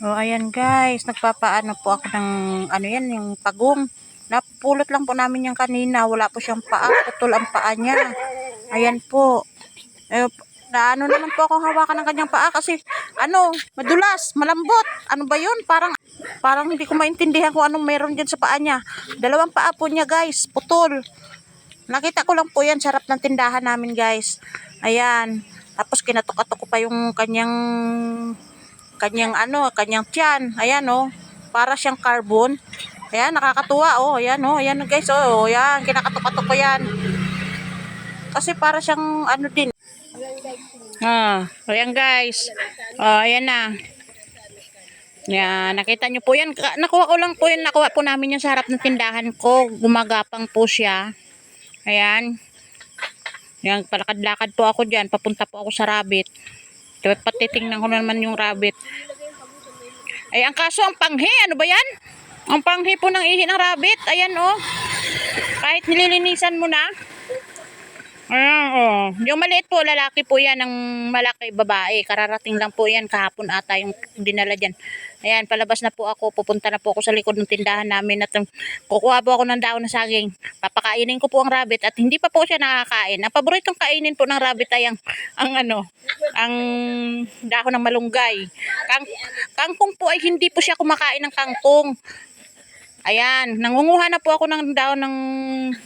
Oh, ayan guys, nagpapaano po ako ng ano yan, yung pagong. Napulot lang po namin yung kanina, wala po siyang paa, putol ang paa niya. Ayan po. Eh, naano naman po ako hawakan ng kanyang paa kasi madulas, malambot. Ano ba 'yun? Parang hindi ko maintindihan kung anong meron diyan sa paa niya. Dalawang paa po niya, guys, putol. Nakita ko lang po 'yan sa harap ng tindahan namin, guys. Ayan. Tapos kinatok-atok ko pa yung kanyang tiyan. Ayan oh. Para siyang carbon. Ayan, nakakatuwa oh. Ayan oh, ayan guys oh. Ayan, kinakatok-atok ko 'yan. Kasi para siyang ano din. Ayan guys. Ayan na. Yan, nakita nyo po yan. Nakuha ko lang po yan. Nakuha po namin yan sa harap ng tindahan ko. Gumagapang po siya. Ayan. Yan, palakad-lakad po ako dyan. Papunta po ako sa rabbit. Patitingnan ko naman yung rabbit. Ay, ang kaso ang panghi. Ano ba yan? Ang panghi po ng ihi ng rabbit. Ayan oh. Kahit nililinisan mo na. Ayan oh. Yung maliit po, lalaki po yan. Ang malaki, babae. Kararating lang po yan. Kahapon ata yung dinala dyan. Ayan, palabas na po ako. Pupunta na po ako sa likod ng tindahan namin. At kukuha po ako ng daon ng saging. Papakainin ko po ang rabbit. At hindi pa po siya nakakain. Ang paboritong kainin po ng rabbit ay ang dahon ng malunggay. Kangkong po ay hindi po siya kumakain ng kangkong. Ayan, nangunguha na po ako ng daon ng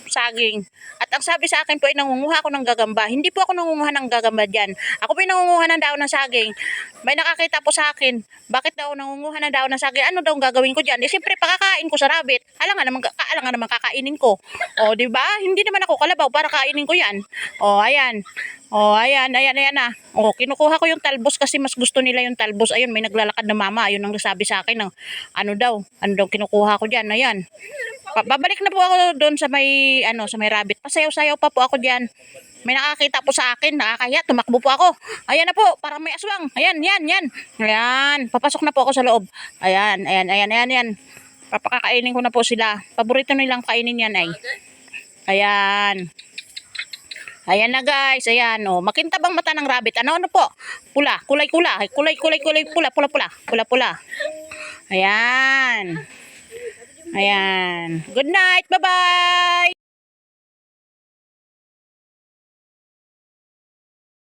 saging. At ang sabi sa akin po ay nangunguha ako ng gagamba. Hindi po ako nangunguha ng gagamba dyan. Ako po ay nangunguha ng daon ng saging. May nakakita po sa akin, bakit daw nangunguha ng daon ng saging? Ano daw ang gagawin ko dyan? Siyempre pakakain ko sa rabbit. Alangan naman kakainin ko. O, di ba? Hindi naman ako kalabaw para kainin ko yan. O, ayan. Ayan na. Kinukuha ko yung talbos kasi mas gusto nila yung talbos. Ayun, may naglalakad na mama. Ayun ang sabi sa akin ng ano daw kinukuha ko diyan. Ayan. Babalik na po ako doon sa may rabbit. Pasayaw-sayaw pa po ako diyan. May nakakita po sa akin, nakakaya, tumakbo po ako. Ayan na po, parang may aswang. Ayan. Ayan, papasok na po ako sa loob. Ayan. Papakakainin ko na po sila. Paborito nilang kainin yan ay. Ayan. Ayan na guys, ayan oh. Makintabang mata ng rabbit. Ano po? Pula, kulay pula. Ayan. Ayan. Good night. Bye-bye.